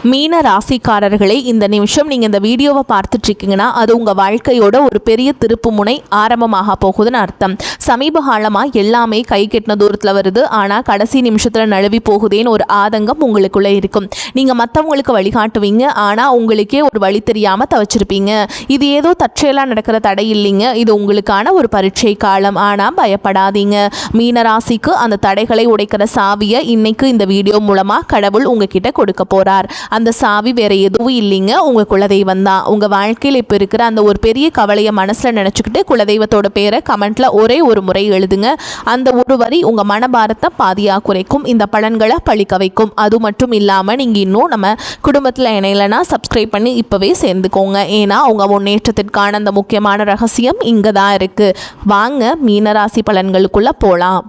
மீன ராசிக்காரர்களே, இந்த நிமிஷம் நீங்கள் இந்த வீடியோவை பார்த்துட்டு இருக்கீங்கன்னா அது உங்கள் வாழ்க்கையோட ஒரு பெரிய திருப்பு முனை ஆரம்பமாக போகுதுன்னு அர்த்தம். சமீப காலமாக எல்லாமே கை கெட்டின தூரத்தில் வருது, ஆனால் கடைசி நிமிஷத்தில் நழுவி போகுதேன்னு ஒரு ஆதங்கம் உங்களுக்குள்ளே இருக்கும். நீங்கள் மற்றவங்களுக்கு வழிகாட்டுவீங்க, ஆனால் உங்களுக்கே ஒரு வழி தெரியாமல் தவச்சிருப்பீங்க. இது ஏதோ தற்செயலாக நடக்கிற தடை இல்லைங்க, இது உங்களுக்கான ஒரு பரீட்சை காலம். ஆனால் பயப்படாதீங்க, மீன ராசிக்கு அந்த தடைகளை உடைக்கிற சாவியை இன்னைக்கு இந்த வீடியோ மூலமாக கடவுள் உங்ககிட்ட கொடுக்க போகிறார். அந்த சாவி வேற எதுவும் இல்லைங்க, உங்கள் குலதெய்வம் தான். உங்கள் வாழ்க்கையில் இப்போ இருக்கிற அந்த ஒரு பெரிய கவலையை மனசில் நினச்சிக்கிட்டு குலதெய்வத்தோட பேரை கமெண்ட்டில் ஒரே ஒரு முறை எழுதுங்க. அந்த ஒரு வரி உங்கள் மனபாரத்தை பாதியாக குறைக்கும், இந்த பலன்களை பழிக்க வைக்கும். அது மட்டும் இல்லாமல் நீங்கள் இன்னும் நம்ம குடும்பத்தில் இணையலைன்னா சப்ஸ்கிரைப் பண்ணி இப்போவே சேர்ந்துக்கோங்க. ஏன்னா உங்கள் முன்னேற்றத்திற்கான அந்த முக்கியமான ரகசியம் இங்கே தான் இருக்குது. வாங்க மீனராசி பலன்களுக்குள்ளே போகலாம்.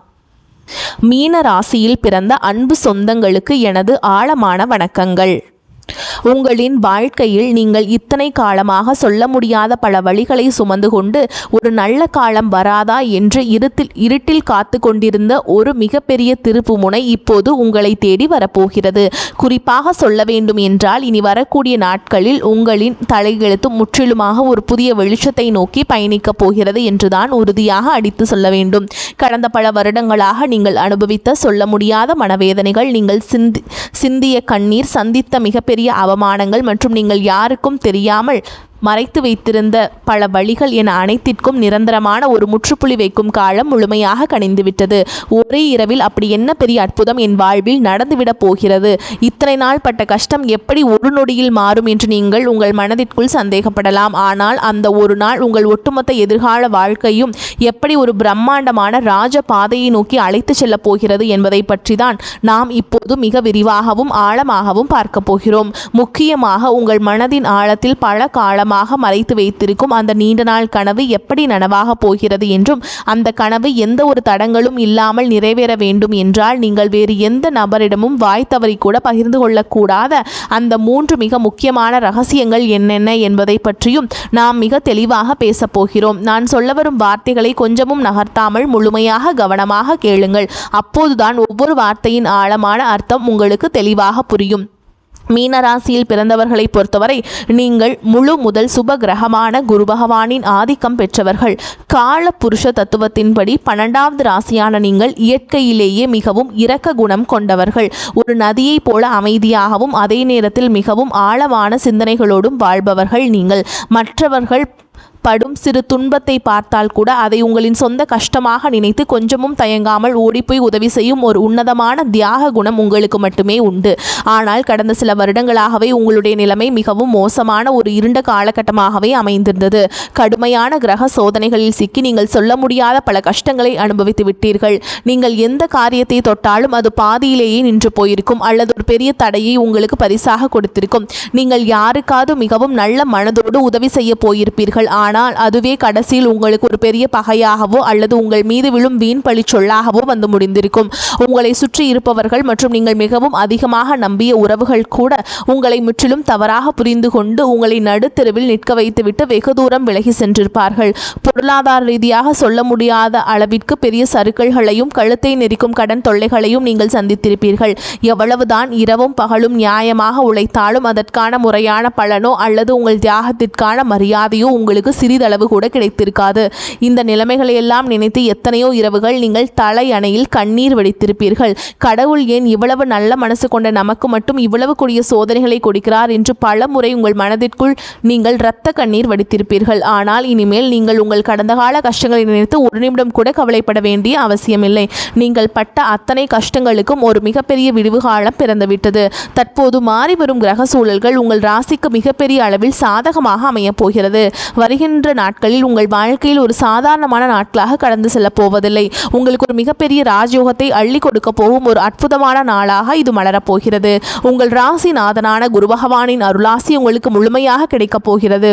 மீன ராசியில் பிறந்த அன்பு சொந்தங்களுக்கு எனது ஆழமான வணக்கங்கள். உங்களின் வாழ்க்கையில் நீங்கள் இத்தனை காலமாக சொல்ல முடியாத பல வழிகளை சுமந்து கொண்டு ஒரு நல்ல காலம் வராதா என்று இருட்டில் காத்து கொண்டிருந்த ஒரு மிகப்பெரிய திருப்பு முனை இப்போது உங்களை தேடி வரப்போகிறது. குறிப்பாக சொல்ல வேண்டும் என்றால் இனி வரக்கூடிய நாட்களில் உங்களின் தலையெழுத்து முற்றிலுமாக ஒரு புதிய வெளிச்சத்தை நோக்கி பயணிக்கப் போகிறது என்றுதான் உறுதியாக அடித்து சொல்ல வேண்டும். கடந்த பல வருடங்களாக நீங்கள் அனுபவித்த சொல்ல முடியாத மனவேதனைகள், நீங்கள் சிந்திய கண்ணீர், சந்தித்த மிகப்பெரிய அவமானங்கள் மற்றும் நீங்கள் யாருக்கும் தெரியாமல் மறைத்து வைத்திருந்த பல வழிகள் என அனைத்திற்கும் நிரந்தரமான ஒரு முற்றுப்புள்ளி வைக்கும் காலம் முழுமையாக கணிந்துவிட்டது. ஒரே இரவில் அப்படி என்ன பெரிய அற்புதம் என் வாழ்வில் நடந்துவிடப் போகிறது? இத்தனை நாள் பட்ட கஷ்டம் எப்படி ஒரு நொடியில் மாறும் என்று நீங்கள் உங்கள் மனதிற்குள் சந்தேகப்படலாம். ஆனால் அந்த ஒரு நாள் உங்கள் ஒட்டுமொத்த எதிர்கால வாழ்க்கையும் எப்படி ஒரு பிரம்மாண்டமான ராஜ பாதையை நோக்கி அழைத்து செல்லப் போகிறது என்பதை பற்றி தான் நாம் இப்போது மிக விரிவாகவும் ஆழமாகவும் பார்க்க போகிறோம். முக்கியமாக உங்கள் மனதின் ஆழத்தில் பல காலம் மறைத்து வைத்திருக்கும் அந்த நீண்ட நாள் கனவு எப்படி நனவாக போகிறது என்றும், அந்த கனவு எந்த ஒரு தடங்களும் இல்லாமல் நிறைவேற வேண்டும் என்றால் நீங்கள் வேறு எந்த நபரிடமும் வாய் தவறி கூட பகிர்ந்து கொள்ளக்கூடாத அந்த 3 மிக முக்கியமான ரகசியங்கள் என்னென்ன என்பதை பற்றியும் நாம் மிக தெளிவாக பேசப் போகிறோம். நான் சொல்ல வரும் வார்த்தைகளை கொஞ்சமும் நகர்த்தாமல் முழுமையாக கவனமாக கேளுங்கள். அப்போதுதான் ஒவ்வொரு வார்த்தையின் ஆழமான அர்த்தம் உங்களுக்கு தெளிவாக புரியும். மீனராசியில் பிறந்தவர்களை பொறுத்தவரை நீங்கள் முழு முதல் சுப கிரகமான குரு பகவானின் ஆதிக்கம் பெற்றவர்கள். கால புருஷ தத்துவத்தின்படி 12வது ராசியான நீங்கள் இயற்கையிலேயே மிகவும் இரக்க குணம் கொண்டவர்கள். ஒரு நதியை போல அமைதியாகவும் அதே நேரத்தில் மிகவும் ஆழமான சிந்தனைகளோடும் வாழ்பவர்கள் நீங்கள். மற்றவர்கள் படும் சிறு துன்பத்தை பார்த்தால் கூட அதை உங்களின் சொந்த கஷ்டமாக நினைத்து கொஞ்சமும் தயங்காமல் ஓடிப்போய் உதவி செய்யும் ஒரு உன்னதமான தியாக குணம் உங்களுக்கு மட்டுமே உண்டு. ஆனால் கடந்த சில வருடங்களாகவே உங்களுடைய நிலைமை மிகவும் மோசமான ஒரு இருண்ட காலகட்டமாகவே அமைந்திருந்தது. கடுமையான கிரக சோதனைகளில் சிக்கி நீங்கள் சொல்ல முடியாத பல கஷ்டங்களை அனுபவித்து விட்டீர்கள். நீங்கள் எந்த காரியத்தை தொட்டாலும் அது பாதியிலேயே நின்று போயிருக்கும் அல்லது ஒரு பெரிய தடையை உங்களுக்கு பரிசாக கொடுத்திருக்கும். நீங்கள் யாருக்காவது மிகவும் நல்ல மனதோடு உதவி செய்ய போயிருப்பீர்கள். ஆனால் அதுவே கடைசியில் உங்களுக்கு ஒரு பெரிய பகையாகவோ அல்லது உங்கள் மீது விழும் வீண் பழி சொல்லாகவோ வந்து முடிந்திருக்கும். உங்களை சுற்றி இருப்பவர்கள் மற்றும் நீங்கள் மிகவும் அதிகமாக நம்பிய உறவுகள் கூட உங்களை முற்றிலும் தவறாக புரிந்து கொண்டு உங்களை நடுத்தெருவில் நிற்க வைத்துவிட்டு வெகு தூரம் விலகி சென்றிருப்பார்கள். பொருளாதார ரீதியாக சொல்ல முடியாத அளவிற்கு பெரிய சறுக்கல்களையும் கழுத்தை நெரிக்கும் கடன் தொல்லைகளையும் நீங்கள் சந்தித்திருப்பீர்கள். எவ்வளவுதான் இரவும் பகலும் நியாயமாக உழைத்தாலும் அதற்கான முறையான பலனோ அல்லது உங்கள் தியாகத்திற்கான மரியாதையோ உங்களுக்கு சிறிதளவு கூட கிடைத்திருக்காது. இந்த நிலைமைகளை எல்லாம் நினைத்து எத்தனையோ இரவுகள் நீங்கள் தலை அணையில் கண்ணீர் வடித்திருப்பீர்கள். கடவுள் ஏன் இவ்வளவு நல்ல மனசு கொண்ட நமக்கு மட்டும் இவ்வளவு கொடிய சோதனைகளை கொடுக்கிறார் என்று பல முறை உங்கள் மனதிற்குள் நீங்கள் இரத்த கண்ணீர் வடித்திருப்பீர்கள். ஆனால் இனிமேல் நீங்கள் உங்கள் கடந்த கால கஷ்டங்களை நினைத்து ஒரு நிமிடம் கூட கவலைப்பட வேண்டிய அவசியமில்லை. நீங்கள் பட்ட அத்தனை கஷ்டங்களுக்கும் ஒரு மிகப்பெரிய விடிவு காலம் பிறந்துவிட்டது. தற்போது மாறி வரும் கிரக சூழல்கள் உங்கள் ராசிக்கு மிகப்பெரிய அளவில் சாதகமாக அமையப் போகிறது. வருகின்ற நாட்களில் உங்கள் வாழ்க்கையில் ஒரு சாதாரணமான நாட்களாக கடந்து செல்லப் போவதில்லை. உங்களுக்கு ஒரு மிகப்பெரிய ராஜயோகத்தை அள்ளி கொடுக்க போகும் ஒரு அற்புதமான நாளாக இது மலரப்போகிறது. உங்கள் ராசிநாதனான குரு பகவானின் அருளாசி உங்களுக்கு முழுமையாக கிடைக்கப் போகிறது.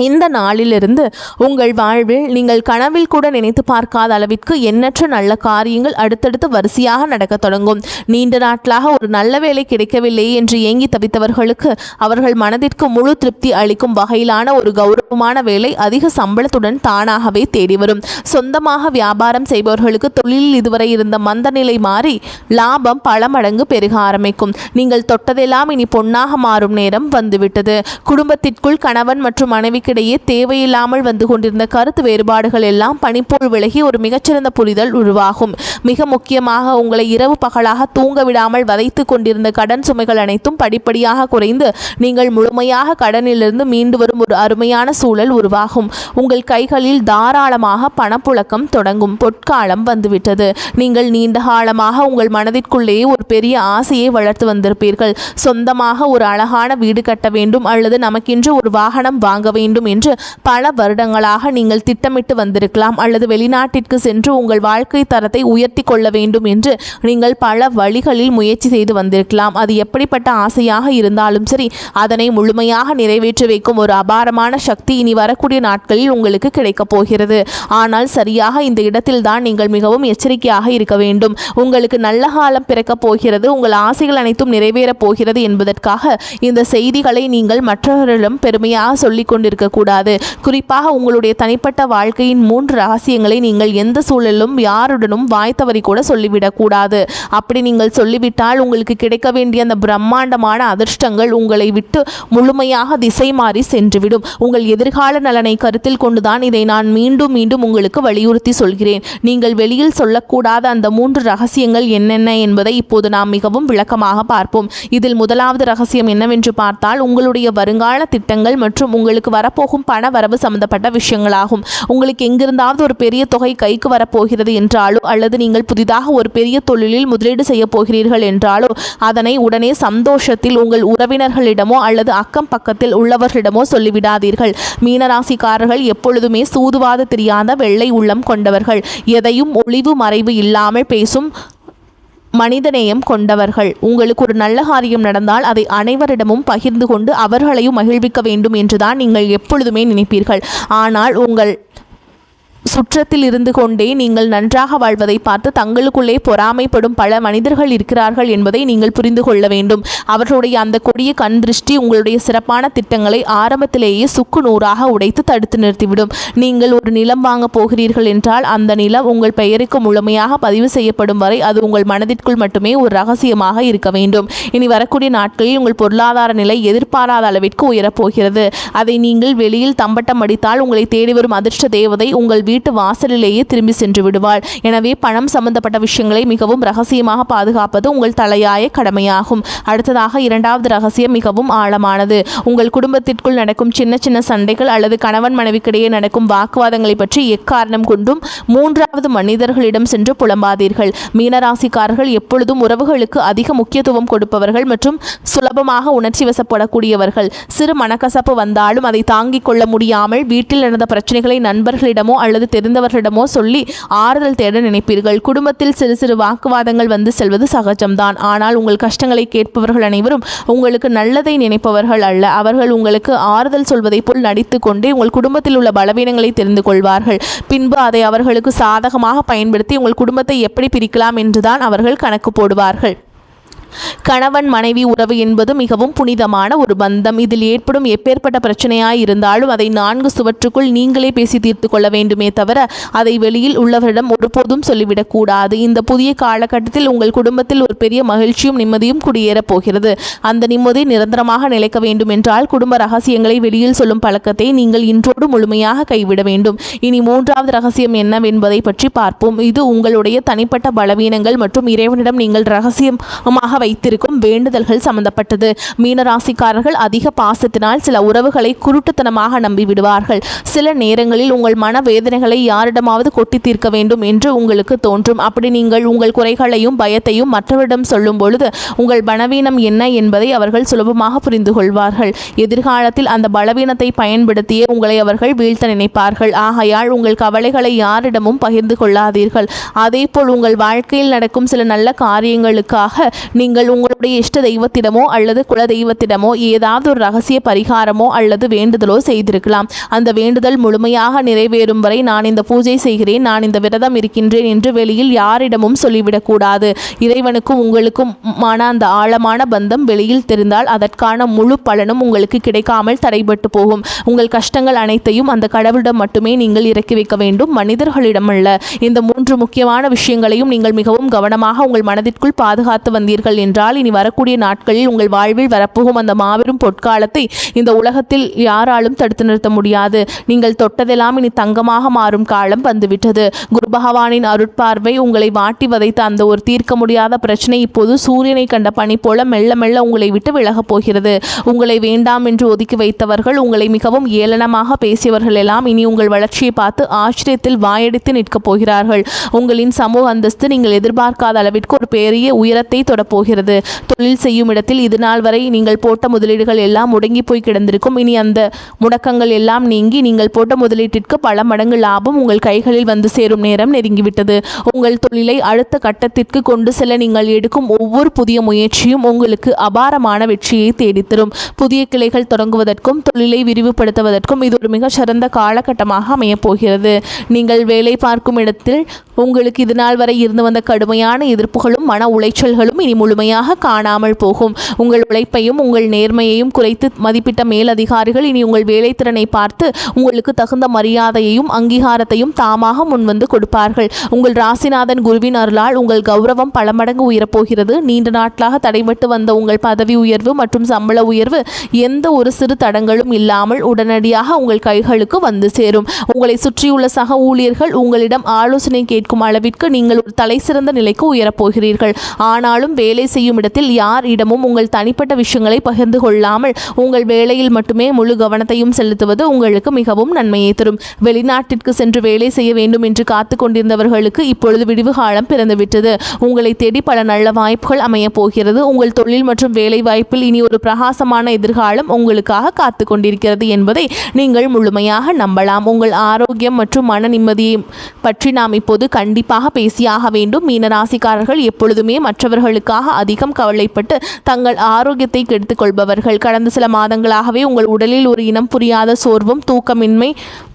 இந்த நாளிலிருந்து உங்கள் வாழ்வில் நீங்கள் கனவில் கூட நினைத்து பார்க்காத அளவிற்கு எண்ணற்ற நல்ல காரியங்கள் அடுத்தடுத்து வரிசையாக நடக்க தொடங்கும். நீண்ட நாட்களாக ஒரு நல்ல வேலை கிடைக்கவில்லையே என்று ஏங்கி தவித்தவர்களுக்கு அவர்கள் மனதிற்கு முழு திருப்தி அளிக்கும் வகையிலான ஒரு கௌரவமான வேலை அதிக சம்பளத்துடன் தானாகவே தேடி வரும். சொந்தமாக வியாபாரம் செய்பவர்களுக்கு தொழிலில் இதுவரை இருந்த மந்த நிலை மாறி லாபம் பல மடங்கு பெருக ஆரம்பிக்கும். நீங்கள் தொட்டதெல்லாம் இனி பொன்னாக மாறும் நேரம் வந்துவிட்டது. குடும்பத்திற்குள் கணவன் மற்றும் மனைவி இடையே தேவையில்லாமல் வந்து கொண்டிருந்த கருத்து வேறுபாடுகள் எல்லாம் பனிப்போல் விலகி ஒரு மிகச்சிறந்த புரிதல் உருவாகும். மிக முக்கியமாக உங்களை இரவு பகலாக தூங்க விடாமல் வதைத்து கொண்டிருந்த கடன் சுமைகள் அனைத்தும் படிப்படியாக குறைந்து நீங்கள் முழுமையாக கடனிலிருந்து மீண்டு வரும் ஒரு அருமையான சூழல் உருவாகும். உங்கள் கைகளில் தாராளமாக பணப்புழக்கம் தொடங்கும். பொற்காலம் வந்துவிட்டது. நீங்கள் நீண்ட காலமாக உங்கள் மனதிற்குள்ளேயே ஒரு பெரிய ஆசையை வளர்த்து வந்திருப்பீர்கள். சொந்தமாக ஒரு அழகான வீடு கட்ட வேண்டும் அல்லது நமக்கென்று ஒரு வாகனம் வாங்க வேண்டும் என்று பல வருடங்களாக நீங்கள் திட்டமிட்டு வந்திருக்கலாம். அல்லது வெளிநாட்டிற்கு சென்று உங்கள் வாழ்க்கை தரத்தை உயர்த்தி கொள்ள வேண்டும் என்று நீங்கள் பல வழிகளில் முயற்சி செய்து வந்திருக்கலாம். அது எப்படிப்பட்ட ஆசையாக இருந்தாலும் சரி, அதனை முழுமையாக நிறைவேற்றி வைக்கும் ஒரு அபாரமான சக்தி இனி வரக்கூடிய நாட்களில் உங்களுக்கு கிடைக்கப் போகிறது. ஆனால் சரியாக இந்த இடத்தில் தான் நீங்கள் மிகவும் எச்சரிக்கையாக இருக்க வேண்டும். உங்களுக்கு நல்ல காலம் பிறக்கப் போகிறது, உங்கள் ஆசைகள் அனைத்தும் நிறைவேறப் போகிறது என்பதற்காக இந்த செய்திகளை நீங்கள் மற்றவர்களிடம் பெருமையாக சொல்லிக் கொண்டிருக்க கூடாது. குறிப்பாக உங்களுடைய தனிப்பட்ட வாழ்க்கையின் 3 ரகசியங்களை நீங்கள் எந்த சூழலிலும் யாருடனும் வாய்த்தவறி கூட சொல்லிவிடக் கூடாது. அப்படி நீங்கள் சொல்லிவிட்டால் உங்களுக்கு கிடைக்க வேண்டிய அந்த பிரம்மாண்டமான அதிர்ஷ்டங்கள் உங்களை விட்டு முழுமையாக திசை மாறி சென்றுவிடும். உங்கள் எதிர்கால நலனை கருத்தில் கொண்டுதான் இதை நான் மீண்டும் மீண்டும் உங்களுக்கு வலியுறுத்தி சொல்கிறேன். நீங்கள் வெளியில் சொல்லக்கூடாத அந்த 3 ரகசியங்கள் என்னென்ன என்பதை இப்போது நாம் மிகவும் விளக்கமாக பார்ப்போம். இதில் முதலாவது ரகசியம் என்னவென்று பார்த்தால், உங்களுடைய வருங்கால திட்டங்கள் மற்றும் உங்களுக்கு வரப்போகும் பண வரவு சம்பந்தப்பட்ட விஷயங்களாகும். உங்களுக்கு எங்கிருந்தாவது ஒரு பெரிய தொகை கைக்கு வரப்போகிறது என்றாலோ அல்லது நீங்கள் புதிதாக ஒரு பெரிய தொழிலில் முதலீடு செய்ய போகிறீர்கள் என்றாலோ அதனை உடனே சந்தோஷத்தில் உங்கள் உறவினர்களிடமோ அல்லது அக்கம் பக்கத்தில் உள்ளவர்களிடமோ சொல்லிவிடாதீர்கள். மீனராசிக்காரர்கள் எப்பொழுதுமே சூதுவாது தெரியாத வெள்ளை உள்ளம் கொண்டவர்கள். எதையும் ஒளிவு மறைவு இல்லாமல் பேசும் மனிதநேயம் கொண்டவர்கள். உங்களுக்கு ஒரு நல்ல காரியம் நடந்தால் அதை அனைவரிடமும் பகிர்ந்து கொண்டு அவர்களையும் மகிழ்விக்க வேண்டும் என்றுதான் நீங்கள் எப்பொழுதுமே நினைப்பீர்கள். ஆனால் உங்கள் சுற்றத்தில் இருந்து கொண்டே நீங்கள் நன்றாக வாழ்வதை பார்த்து தங்களுக்குள்ளே பொறாமைப்படும் பல மனிதர்கள் இருக்கிறார்கள் என்பதை நீங்கள் புரிந்து கொள்ள வேண்டும். அவர்களுடைய அந்த கொடிய கண் திருஷ்டி உங்களுடைய சிறப்பான திட்டங்களை ஆரம்பத்திலேயே சுக்கு நூறாக உடைத்து தடுத்து நிறுத்திவிடும். நீங்கள் ஒரு நிலம் வாங்க போகிறீர்கள் என்றால் அந்த நிலம் உங்கள் பெயருக்கு முழுமையாக பதிவு செய்யப்படும் வரை அது உங்கள் மனதிற்குள் மட்டுமே ஒரு ரகசியமாக இருக்க வேண்டும். இனி வரக்கூடிய நாட்களில் உங்கள் பொருளாதார நிலை எதிர்பாராத அளவிற்கு உயரப்போகிறது. அதை நீங்கள் வெளியில் தம்பட்டம் அடித்தால் உங்களை தேடி வரும் அதிர்ஷ்ட தேவதை உங்கள் வீட்டு வாசலிலேயே திரும்பி சென்று விடுவாள். எனவே பணம் சம்பந்தப்பட்ட விஷயங்களை மிகவும் ரகசியமாக பாதுகாப்பது உங்கள் தலையாய கடமையாகும். அடுத்ததாக இரண்டாவது ரகசியம் மிகவும் ஆழமானது. உங்கள் குடும்பத்திற்குள் நடக்கும் சின்ன சின்ன சண்டைகள் அல்லது கணவன் மனைவிக்கிடையே நடக்கும் வாக்குவாதங்களை பற்றி எக்காரணம் கொண்டும் 3வது மனிதர்களிடம் சென்று புலம்பாதீர்கள். மீனராசிக்காரர்கள் எப்பொழுதும் உறவுகளுக்கு அதிக முக்கியத்துவம் கொடுப்பவர்கள் மற்றும் சுலபமாக உணர்ச்சி வசப்படக்கூடியவர்கள். சிறு மனக்கசப்பு வந்தாலும் அதை தாங்கிக் கொள்ள முடியாமல் வீட்டில் நடந்த பிரச்சனைகளை நண்பர்களிடமோ அல்லது தெரிந்தவர்களிடமோ சொல்லி ஆறுதல் தேட நினைப்பீர்கள். குடும்பத்தில் சிறு சிறு வாக்குவாதங்கள் வந்து செல்வது சகஜம்தான். ஆனால் உங்கள் கஷ்டங்களை கேட்பவர்கள் அனைவரும் உங்களுக்கு நல்லதை நினைப்பவர்கள் அல்ல. அவர்கள் உங்களுக்கு ஆறுதல் சொல்வதை போல் நடித்து கொண்டே உங்கள் குடும்பத்தில் உள்ள பலவீனங்களை தெரிந்து கொள்வார்கள். பின்பு அதை அவர்களுக்கு சாதகமாக பயன்படுத்தி உங்கள் குடும்பத்தை எப்படி பிரிக்கலாம் என்றுதான் அவர்கள் கணக்கு போடுவார்கள். கணவன் மனைவி உறவு என்பது மிகவும் புனிதமான ஒரு பந்தம். இதில் ஏற்படும் எப்பேற்பட்ட பிரச்சனையாய் இருந்தாலும் அதை 4 சுவற்றுக்குள் நீங்களே பேசி தீர்த்து கொள்ள வேண்டுமே தவிர அதை வெளியில் உள்ளவரிடம் ஒருபோதும் சொல்லிவிடக்கூடாது. இந்த புதிய காலகட்டத்தில் உங்கள் குடும்பத்தில் ஒரு பெரிய மகிழ்ச்சியும் நிம்மதியும் குடியேறப் போகிறது. அந்த நிம்மதி நிரந்தரமாக நிலைக்க வேண்டும் என்றால் குடும்ப ரகசியங்களை வெளியில் சொல்லும் பழக்கத்தை நீங்கள் இன்றோடு முழுமையாக கைவிட வேண்டும். இனி 3வது ரகசியம் என்னவென்பதை பற்றி பார்ப்போம். இது உங்களுடைய தனிப்பட்ட பலவீனங்கள் மற்றும் இறைவனிடம் நீங்கள் ரகசியமாக வைத்திருக்கும் வேண்டுதல்கள் சம்பந்தப்பட்டது. மீனராசிக்காரர்கள் அதிக பாசத்தினால் சில உறவுகளை குருட்டுத்தனமாக நம்பி விடுவார்கள். சில நேரங்களில் உங்கள் மனவேதனைகளை யாரிடமாவது கொட்டி தீர்க்க வேண்டும் என்று உங்களுக்கு தோன்றும். அப்படி நீங்கள் உங்கள் குறைகளையும் பயத்தையும் மற்றவரிடம் சொல்லும் பொழுது உங்கள் பலவீனம் என்ன என்பதை அவர்கள் சுலபமாக புரிந்து கொள்வார்கள். எதிர்காலத்தில் அந்த பலவீனத்தை பயன்படுத்தியே உங்களை அவர்கள் வீழ்த்த நினைப்பார்கள். ஆகையால் உங்கள் கவலைகளை யாரிடமும் பகிர்ந்து கொள்ளாதீர்கள். அதேபோல் உங்கள் வாழ்க்கையில் நடக்கும் சில நல்ல காரியங்களுக்காக நீங்கள் உங்களுடைய இஷ்ட தெய்வத்திடமோ அல்லது குல தெய்வத்திடமோ ஏதாவது ஒரு ரகசிய பரிகாரமோ அல்லது வேண்டுதலோ செய்திருக்கலாம். அந்த வேண்டுதல் முழுமையாக நிறைவேறும் வரை நான் இந்த பூஜை செய்கிறேன், நான் இந்த விரதம் இருக்கின்றேன் என்று வெளியில் யாரிடமும் சொல்லிவிடக்கூடாது. இறைவனுக்கும் உங்களுக்குமான அந்த ஆழமான பந்தம் வெளியில் தெரிந்தால் அதற்கான முழு பலனும் உங்களுக்கு கிடைக்காமல் தடைபட்டு போகும். உங்கள் கஷ்டங்கள் அனைத்தையும் அந்த கடவுளிடம் மட்டுமே நீங்கள் இறக்கி வைக்க வேண்டும், மனிதர்களிடம் அல்ல. இந்த 3 முக்கியமான விஷயங்களையும் நீங்கள் மிகவும் கவனமாக உங்கள் மனதிற்குள் பாதுகாத்து வந்தீர்கள் என்றால் இனி வரக்கூடிய நாட்களில் உங்கள் வாழ்வில் வரப்போகும் அந்த மாபெரும் பொற்காலத்தை இந்த உலகத்தில் யாராலும் தடுத்து நிறுத்த முடியாது. நீங்கள் தொட்டதெல்லாம் இனி தங்கமாக மாறும் காலம் வந்துவிட்டது. குரு பகவானின் அருட்பார்வை உங்களை வாட்டி வதைத்த அந்த ஒரு தீர்க்க முடியாத பிரச்சனை இப்போது சூரியனை கண்ட பனி போல மெல்ல மெல்ல உங்களை விட்டு விலகப் போகிறது. உங்களை வேண்டாம் என்று ஒதுக்கி வைத்தவர்கள், உங்களை மிகவும் ஏளனமாக பேசியவர்கள் எல்லாம் இனி உங்கள் வளர்ச்சியை பார்த்து ஆச்சரியத்தில் வாயடித்து நிற்கப் போகிறார்கள். உங்களின் சமூக அந்தஸ்து நீங்கள் எதிர்பார்க்காத அளவிற்கு ஒரு பெரிய உயரத்தை தொடப்போகிறது. தொழில் செய்யும் இடத்தில் இது நாள் வரை நீங்கள் போட்ட முதலீடுகள் எல்லாம் முடங்கி போய் கிடந்திருக்கும். இனி அந்த முடக்கங்கள் எல்லாம் நீங்கி நீங்கள் போட்ட முதலீட்டிற்கு பல மடங்கு லாபம் உங்கள் கைகளில் வந்து சேரும் நேரம் நெருங்கிவிட்டது. உங்கள் தொழிலை அடுத்த கட்டத்திற்கு கொண்டு செல்ல நீங்கள் எடுக்கும் ஒவ்வொரு புதிய முயற்சியும் உங்களுக்கு அபாரமான வெற்றியை தேடித்தரும். புதிய கிளைகள் தொடங்குவதற்கும் தொழிலை விரிவுபடுத்துவதற்கும் இது ஒரு மிக சிறந்த காலகட்டமாக அமையப் போகிறது. நீங்கள் வேலை பார்க்கும் இடத்தில் உங்களுக்கு இது நாள் வரை இருந்து வந்த கடுமையான எதிர்ப்புகளும் மன உளைச்சல்களும் இனி முழுமையாக காணாமல் போகும். உங்கள் உழைப்பையும் உங்கள் நேர்மையையும் குறைத்து மதிப்பிட்ட மேலதிகாரிகள் இனி உங்கள் வேலை திறனை பார்த்து உங்களுக்கு தகுந்த மரியாதையையும் அங்கீகாரத்தையும் தாமாக முன்வந்து கொடுப்பார்கள். உங்கள் ராசிநாதன் குருவின் அருளால் உங்கள் கௌரவம் பல மடங்கு உயரப்போகிறது. நீண்ட நாட்களாக தடைபட்டு வந்த உங்கள் பதவி உயர்வு மற்றும் சம்பள உயர்வு எந்த ஒரு சிறு தடங்களும் இல்லாமல் உடனடியாக உங்கள் கைகளுக்கு வந்து சேரும். உங்களை சுற்றியுள்ள சக ஊழியர்கள் உங்களிடம் ஆலோசனை கேட்கும் அளவிற்கு நீங்கள் ஒரு தலை சிறந்த நிலைக்கு உயரப்போகிறீர்கள். ஆனாலும் வேலை செய்யும் இடத்தில் யார் இடமும் உங்கள் தனிப்பட்ட விஷயங்களை பகிர்ந்து கொள்ளாமல் உங்கள் வேலையில் மட்டுமே முழு கவனத்தையும் செலுத்துவது உங்களுக்கு மிகவும் நன்மையை தரும். வெளிநாட்டிற்கு சென்று வேலை செய்ய வேண்டும் என்று காத்து கொண்டிருந்தவர்களுக்கு இப்பொழுது விடிவு காலம் பிறந்துவிட்டது. உங்களை தேடி பல நல்ல வாய்ப்புகள் அமைய போகிறது. உங்கள் தொழில் மற்றும் வேலை வாய்ப்பில் இனி ஒரு பிரகாசமான எதிர்காலம் உங்களுக்காக காத்து கொண்டிருக்கிறது என்பதை நீங்கள் முழுமையாக நம்பலாம். உங்கள் ஆரோக்கியம் மற்றும் மன நிம்மதியை பற்றி நாம் இப்போது கண்டிப்பாக பேசியாக வேண்டும். மீனராசிக்காரர்கள் எப்பொழுதுமே மற்றவர்களுக்காக அதிகம் கவலைப்பட்டு தங்கள் ஆரோக்கியத்தை கெடுத்துக் கொள்பவர்கள். கடந்த சில மாதங்களாகவே உங்கள் உடலில் ஒரு இனம் புரியாத சோர்வும் தூக்கமின்மை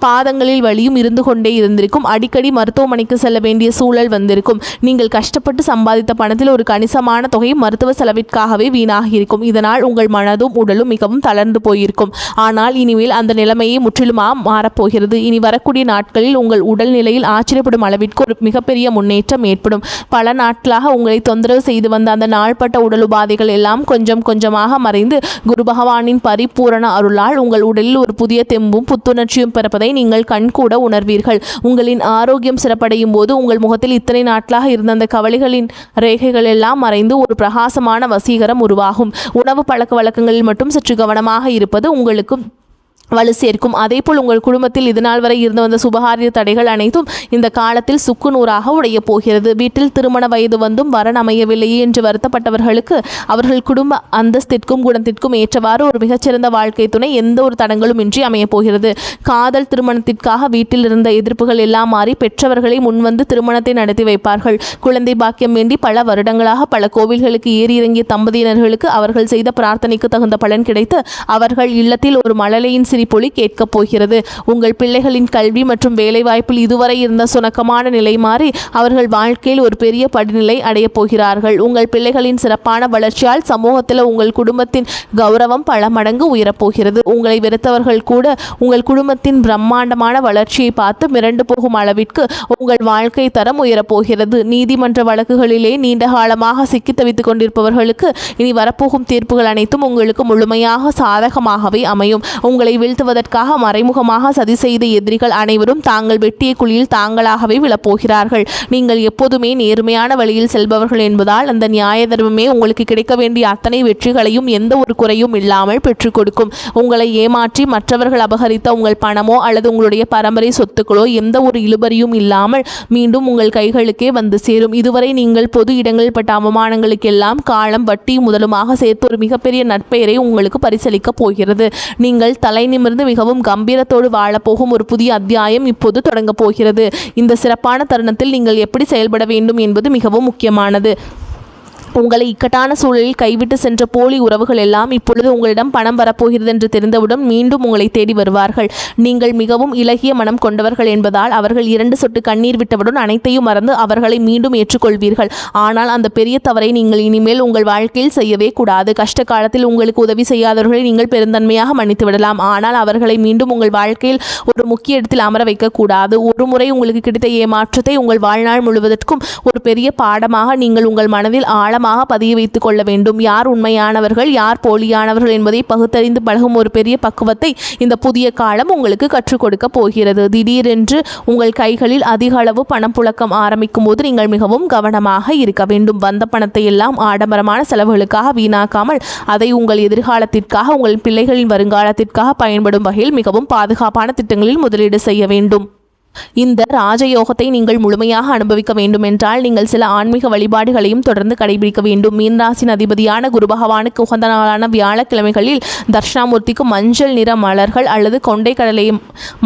பாதங்களில் வலியும் இருந்து கொண்டே இருந்திருக்கும். அடிக்கடி மருத்துவமனைக்கு செல்ல வேண்டிய சூழல் வந்திருக்கும். நீங்கள் கஷ்டப்பட்டு சம்பாதித்த பணத்தில் ஒரு கணிசமான தொகை மருத்துவ செலவிற்காகவே வீணாகி இருக்கும். இதனால் உங்கள் மனதும் உடலும் மிகவும் தளர்ந்து போயிருக்கும். ஆனால் இனிமேல் அந்த நிலைமையை முற்றிலுமாக மாறப்போகிறது. இனி வரக்கூடிய நாட்களில் உங்கள் உடல்நிலையில் ஆச்சரியப்படும் அளவிற்கு ஒரு மிகப்பெரிய முன்னேற்றம் ஏற்படும். பல நாட்களாக உங்களை தொந்தரவு செய்து வந்த அந்த நாள்பட்ட உடல் உபாதைகள் எல்லாம் கொஞ்சம் கொஞ்சமாக மறைந்து குரு பகவானின் பரிபூரண அருளால் உங்கள் உடலில் ஒரு புதிய தெம்பும் புத்துணர்ச்சியும் பிறப்பதை நீங்கள் கண்கூட உணர்வீர்கள். உங்களின் ஆரோக்கியம் சிறப்படையும் போது உங்கள் முகத்தில் இத்தனை நாட்களாக இருந்த அந்த கவலைகளின் ரேகைகள் எல்லாம் மறைந்து ஒரு பிரகாசமான வசீகரம் உருவாகும். உணவு பழக்க வழக்கங்களில் மட்டும் சற்று கவனமாக இருப்பது உங்களுக்கு வலு சேர்க்கும். அதேபோல் உங்கள் குடும்பத்தில் இதுநாள் வரை இருந்து வந்த சுபகாரிய தடைகள் அனைத்தும் இந்த காலத்தில் சுக்குநூறாக உடைய போகிறது. வீட்டில் திருமண வயது வந்தும் வரன் அமையவில்லையே என்று வருத்தப்பட்டவர்களுக்கு அவர்கள் குடும்ப அந்தஸ்திற்கும் குணத்திற்கும் ஏற்றவாறு ஒரு மிகச்சிறந்த வாழ்க்கை துணை எந்த ஒரு தடங்களும் இன்றி அமையப் போகிறது. காதல் திருமணத்திற்காக வீட்டில் இருந்த எதிர்ப்புகள் எல்லாம் மாறி பெற்றவர்களை முன்வந்து திருமணத்தை நடத்தி வைப்பார்கள். குழந்தை பாக்கியம் வேண்டி பல வருடங்களாக பல கோவில்களுக்கு ஏறி இறங்கிய தம்பதியினர்களுக்கு அவர்கள் செய்த பிரார்த்தனைக்கு தகுந்த பலன் கிடைத்து அவர்கள் இல்லத்தில் ஒரு மழலையின் பொலி கேட்கப் போகிறது. உங்கள் பிள்ளைகளின் கல்வி மற்றும் வேலைவாய்ப்பில் இதுவரை இருந்த சுணக்கமான நிலை மாறி அவர்கள் வாழ்க்கையில் ஒரு பெரிய படிநிலை அடையப் போகிறார்கள். உங்கள் பிள்ளைகளின் சிறப்பான வளர்ச்சியால் சமூகத்தில் உங்கள் குடும்பத்தின் கௌரவம் பல மடங்கு உயரப்போகிறது. உங்களை வெறுத்தவர்கள் கூட உங்கள் குடும்பத்தின் பிரம்மாண்டமான வளர்ச்சியை பார்த்து மிரண்டு போகும் அளவிற்கு உங்கள் வாழ்க்கை தரம் உயரப்போகிறது. நீதிமன்ற வழக்குகளிலே நீண்ட காலமாக சிக்கி தவித்துக் கொண்டிருப்பவர்களுக்கு இனி வரப்போகும் தீர்ப்புகள் அனைத்தும் உங்களுக்கு முழுமையாக சாதகமாகவே அமையும். உங்களை வீழ்த்துவதற்காக மறைமுகமாக சதி செய்த எதிரிகள் அனைவரும் தாங்கள் வெட்டிய குழியில் தாங்களாகவே விழப்போகிறார்கள். நீங்கள் எப்போதுமே நேர்மையான வழியில் செல்பவர்கள் என்பதால் அந்த நியாய தர்மமே உங்களுக்கு கிடைக்க வேண்டிய அத்தனை வெற்றிகளையும் எந்த ஒரு குறையும் இல்லாமல் பெற்றுக் கொடுக்கும். உங்களை ஏமாற்றி மற்றவர்கள் அபகரித்த உங்கள் பணமோ அல்லது உங்களுடைய பரம்பரை சொத்துக்களோ எந்த ஒரு இழுபறியும் இல்லாமல் மீண்டும் உங்கள் கைகளுக்கே வந்து சேரும். இதுவரை நீங்கள் பொது இடங்களில் பட்ட அவமானங்களுக்கெல்லாம் காலம் வட்டி முதலுமாக சேர்த்து ஒரு மிகப்பெரிய நற்பெயரை உங்களுக்கு பரிசளிக்கப் போகிறது. நீங்கள் தலை நிமிர்ந்து மிகவும் கம்பீரத்தோடு வாழப்போகும் ஒரு புதிய அத்தியாயம் இப்போது தொடங்கப் போகிறது. இந்த சிறப்பான தருணத்தில் நீங்கள் எப்படி செயல்பட வேண்டும் என்பது மிகவும் முக்கியமானது. உங்களை இக்கட்டான சூழலில் கைவிட்டு சென்ற போலி உறவுகள் எல்லாம் இப்பொழுது உங்களிடம் பணம் வரப்போகிறது என்று தெரிந்தவுடன் மீண்டும் உங்களை தேடி வருவார்கள். நீங்கள் மிகவும் இலகிய மனம் கொண்டவர்கள் என்பதால் அவர்கள் 2 சொட்டு கண்ணீர் விட்டவுடன் அனைத்தையும் மறந்து அவர்களை மீண்டும் ஏற்றுக்கொள்வீர்கள். ஆனால் அந்த பெரிய தவறை நீங்கள் இனிமேல் உங்கள் வாழ்க்கையில் செய்யவே கூடாது. கஷ்ட காலத்தில் உங்களுக்கு உதவி செய்யாதவர்களை நீங்கள் பெருந்தன்மையாக மன்னித்து விடலாம். ஆனால் அவர்களை மீண்டும் உங்கள் வாழ்க்கையில் ஒரு முக்கிய இடத்தில் அமர வைக்கக்கூடாது. ஒரு முறை உங்களுக்கு கிடைத்த ஏமாற்றத்தை உங்கள் வாழ்நாள் முழுவதற்கும் ஒரு பெரிய பாடமாக நீங்கள் உங்கள் மனதில் பதிய வைத்துக் கொள்ள வேண்டும். யார் உண்மையானவர்கள், யார் போலியானவர்கள் என்பதை பகுத்தறிந்து பழகும் ஒரு பெரிய பக்குவத்தை இந்த புதிய காலம் உங்களுக்கு கற்றுக் கொடுக்க போகிறது. திடீரென்று உங்கள் கைகளில் அதிக அளவு பணப்புழக்கம் ஆரம்பிக்கும் போது நீங்கள் மிகவும் கவனமாக இருக்க வேண்டும். வந்த பணத்தை எல்லாம் ஆடம்பரமான செலவுகளுக்காக வீணாக்காமல் அதை உங்கள் எதிர்காலத்திற்காக, உங்கள் பிள்ளைகளின் வருங்காலத்திற்காக பயன்படும் வகையில் மிகவும் பாதுகாப்பான திட்டங்களில் முதலீடு செய்ய வேண்டும். இந்த ராஜயோகத்தை நீங்கள் முழுமையாக அனுபவிக்க வேண்டும் என்றால் நீங்கள் சில ஆன்மீக வழிபாடுகளையும் தொடர்ந்து கடைபிடிக்க வேண்டும். மீனராசின் அதிபதியான குரு பகவானுக்கு உகந்த நாளான வியாழக்கிழமைகளில் தட்சிணாமூர்த்திக்கு மஞ்சள் நிற மலர்கள் அல்லது கொண்டை கடலை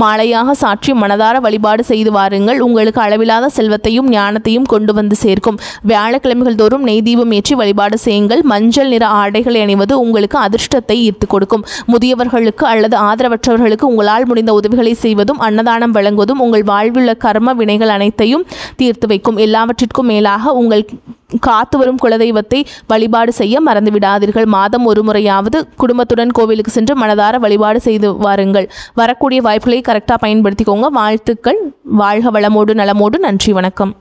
மாலையாக சாற்றி மனதார வழிபாடு செய்து வாருங்கள். உங்களுக்கு அளவில்லாத செல்வத்தையும் ஞானத்தையும் கொண்டு வந்து சேர்க்கும். வியாழக்கிழமைகள் தோறும் நெய் தீபம் ஏற்றி வழிபாடு செய்யுங்கள். மஞ்சள் நிற ஆடைகளை அணிவது உங்களுக்கு அதிர்ஷ்டத்தை ஈர்த்து கொடுக்கும். முதியவர்களுக்கு அல்லது ஆதரவற்றவர்களுக்கு உங்களால் முடிந்த உதவிகளை செய்வதும் அன்னதானம் வழங்குவதும் உங்கள் வாழ்வுள்ள கர்ம வினைகள் அனைத்தையும் தீர்த்து வைக்கும். எல்லாவற்றிற்கும் மேலாக உங்கள் காத்து வரும் குலதெய்வத்தை வழிபாடு செய்ய மறந்துவிடாதீர்கள். மாதம் ஒரு முறையாவது குடும்பத்துடன் கோவிலுக்கு சென்று மனதார வழிபாடு செய்து வாருங்கள். வரக்கூடிய வாய்ப்புகளை கரெக்டாக பயன்படுத்திக்கோங்க. வாழ்த்துக்கள். வாழ்க வளமோடு நலமோடு. நன்றி, வணக்கம்.